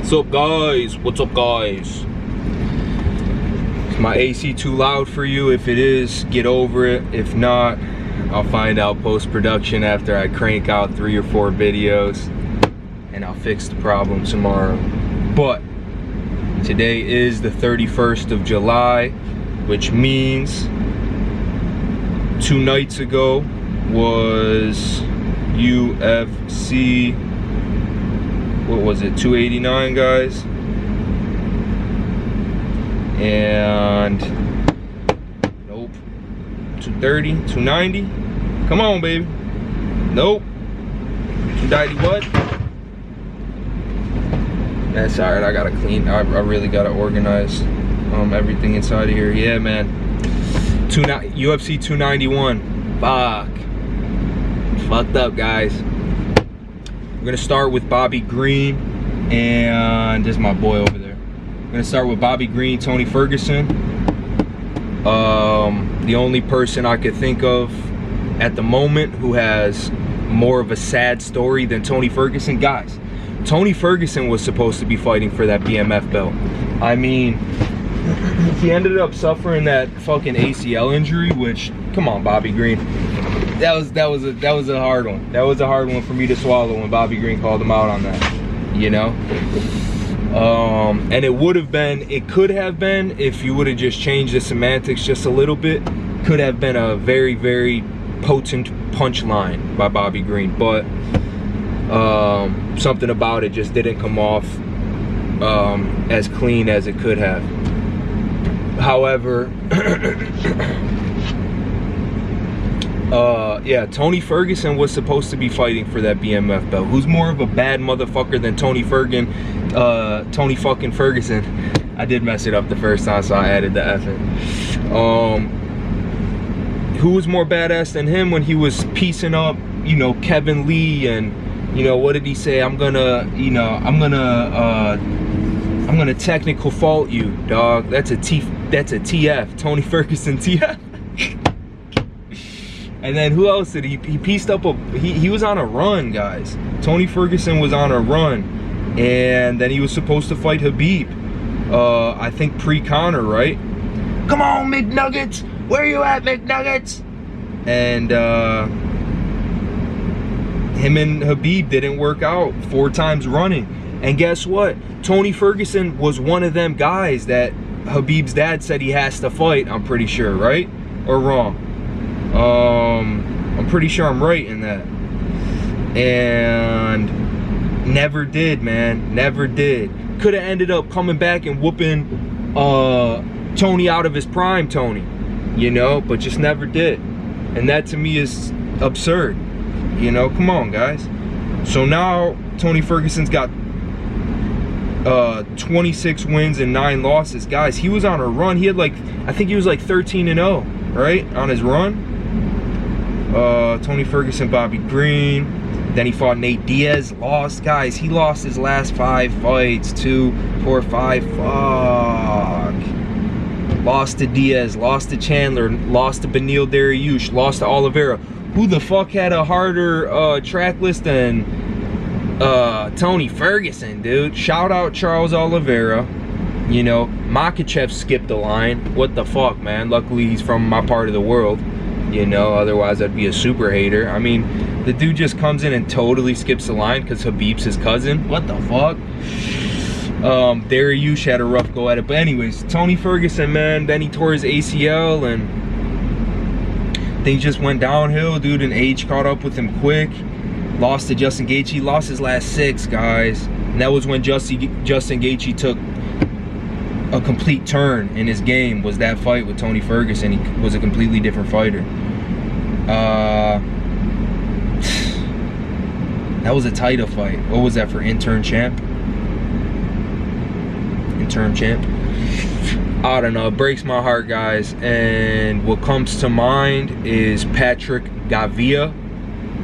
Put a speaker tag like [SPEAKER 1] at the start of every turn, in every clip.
[SPEAKER 1] What's up, guys? What's up, guys? Is my AC too loud for you? If it is, get over it. If not, I'll find out post-production after I crank out 3 or 4 videos, and I'll fix the problem tomorrow. But today is the 31st of July, which means 2 nights ago was UFC, what was it, 289, guys? And nope, 230, 290. Come on, baby. Nope. 290 what? That's alright. I gotta clean. I really gotta organize everything inside of here. Yeah, man. UFC 291. Fuck. Fucked up, guys. We're gonna start with Bobby Green, and this is my boy over there. We're gonna start with Bobby Green, Tony Ferguson. The only person I could think of at the moment who has more of a sad story than Tony Ferguson. Guys, Tony Ferguson was supposed to be fighting for that BMF belt. I mean, he ended up suffering that fucking ACL injury, which, come on, Bobby Green. That was a hard one. That was a hard one for me to swallow when Bobby Green called him out on that, you know? And it could have been, if you would have just changed the semantics just a little bit, could have been a very, very potent punchline by Bobby Green, but something about it just didn't come off as clean as it could have. However, yeah, Tony Ferguson was supposed to be fighting for that BMF belt. Who's more of a bad motherfucker than Tony fucking Ferguson? I did mess it up the first time, so I added the F in. Who was more badass than him when he was piecing up, you know, Kevin Lee, and, you know, what did he say? I'm gonna technical fault you, dog. That's a TF, Tony Ferguson TF. And then who else did he pieced up he was on a run, guys. Tony Ferguson was on a run, and then he was supposed to fight Khabib, I think pre-Conor, right? Come on, McNuggets, where you at, McNuggets? And him and Khabib didn't work out 4 times running. And guess what? Tony Ferguson was one of them guys that Khabib's dad said he has to fight, I'm pretty sure, right? Or wrong? I'm pretty sure I'm right in that. And never did, man. Never did. Could have ended up coming back and whooping Tony out of his prime, Tony. You know, but just never did. And that to me is absurd. You know, come on, guys. So now Tony Ferguson's got 26 wins and 9 losses. Guys, he was on a run. He had like, I think he was like 13-0, right? On his run. Tony Ferguson, Bobby Green. Then he fought Nate Diaz, lost. Guys, he lost his last 5 fights. 2, 4, 5. Fuck. Lost to Diaz, lost to Chandler, lost to Beneil Dariush, lost to Oliveira. Who the fuck had a harder track list than Tony Ferguson, dude? Shout out Charles Oliveira. You know, Makhachev skipped the line. What the fuck, man? Luckily he's from my part of the world. You know, otherwise I'd be a super hater. I mean, the dude just comes in and totally skips the line because Khabib's his cousin. What the fuck? Dariush had a rough go at it. But anyways, Tony Ferguson, man, then he tore his ACL and things just went downhill, dude, and age caught up with him quick. Lost to Justin Gaethje, lost his last 6, guys. And that was when Justin Gaethje took a complete turn in his game, was that fight with Tony Ferguson. He was a completely different fighter. That was a title fight. What was that for? Interim champ? Interim champ? I don't know. It breaks my heart, guys. And what comes to mind is Patrick Gavia.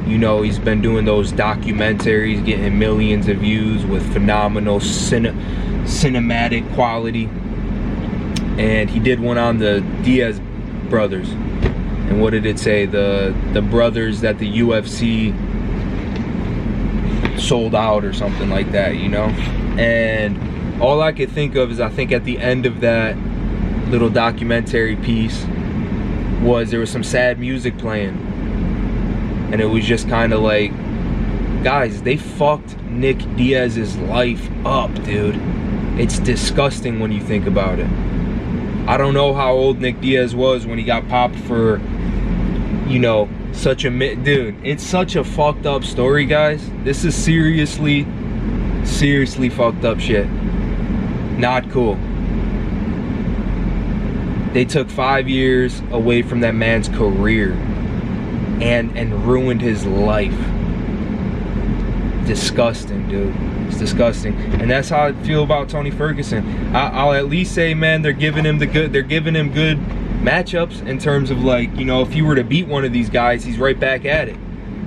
[SPEAKER 1] You know, he's been doing those documentaries, getting millions of views with phenomenal cinematic quality. And he did one on the Diaz brothers. And what did it say? The brothers that the UFC sold out or something like that, you know? And all I could think of is, I think at the end of that little documentary piece was there was some sad music playing, and it was just kind of like, guys, they fucked Nick Diaz's life up, dude. It's disgusting when you think about it. I don't know how old Nick Diaz was when he got popped for, you know, such a dude. It's such a fucked up story, guys. This is seriously fucked up shit. Not cool. They took 5 years away from that man's career and ruined his life. Disgusting, dude. It's disgusting. And that's how I feel about Tony Ferguson. I'll at least say, man, they're giving him good matchups in terms of, like, you know, if you were to beat one of these guys, he's right back at it.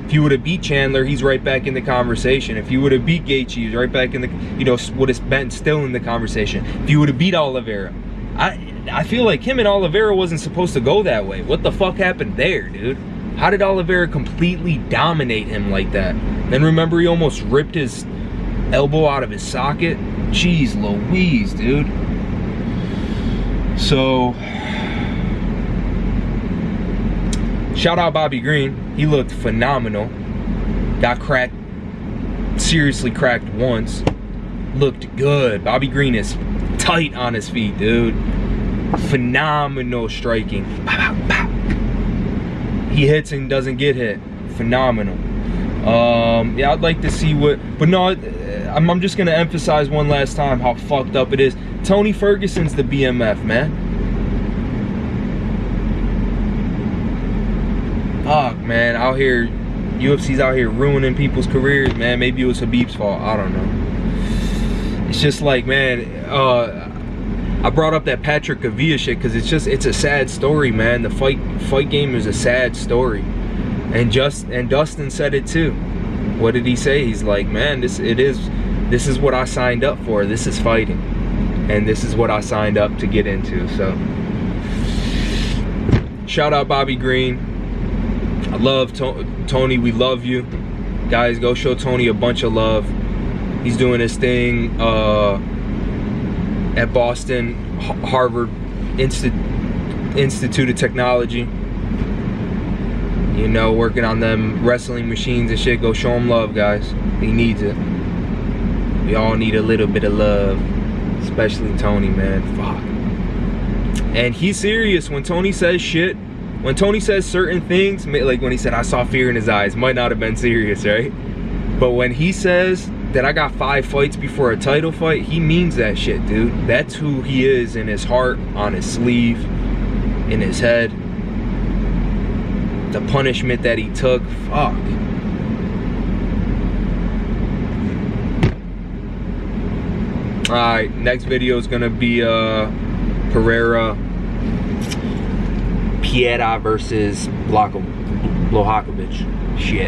[SPEAKER 1] If you would have beat Chandler, he's right back in the conversation. If you would have beat Gaethje, he's right back in the, you know, would have been still in the conversation. If you would have beat Oliveira, I feel like him and Oliveira wasn't supposed to go that way. What the fuck happened there, dude? How did Oliveira completely dominate him like that? Then remember, he almost ripped his elbow out of his socket. Jeez Louise, dude. So, shout out Bobby Green. He looked phenomenal. Got cracked, seriously cracked once. Looked good. Bobby Green is tight on his feet, dude. Phenomenal striking. He hits and doesn't get hit. Phenomenal. Yeah, I'd like to see what, but no, I'm just gonna emphasize one last time how fucked up it is. Tony Ferguson's the BMF, man. Fuck, man, out here, UFC's out here ruining people's careers, man. Maybe it was Khabib's fault, I don't know. It's just like, man, I brought up that Patrick Kavia shit because it's a sad story, man. The fight game is a sad story. And Dustin said it too. What did he say? He's like, man, this is what I signed up for. This is fighting, and this is what I signed up to get into. So, shout out Bobby Green. I love Tony. We love you, guys. Go show Tony a bunch of love. He's doing his thing at Boston Harvard Institute of Technology. You know, working on them wrestling machines and shit. Go show him love, guys. He needs it. We all need a little bit of love. Especially Tony, man. Fuck. And he's serious when Tony says shit. When Tony says certain things, like when he said, I saw fear in his eyes, might not have been serious, right? But when he says that I got 5 fights before a title fight, he means that shit, dude. That's who he is in his heart, on his sleeve, in his head. The punishment that he took, fuck. Alright, next video is gonna be Piera versus Blachowicz. Shit.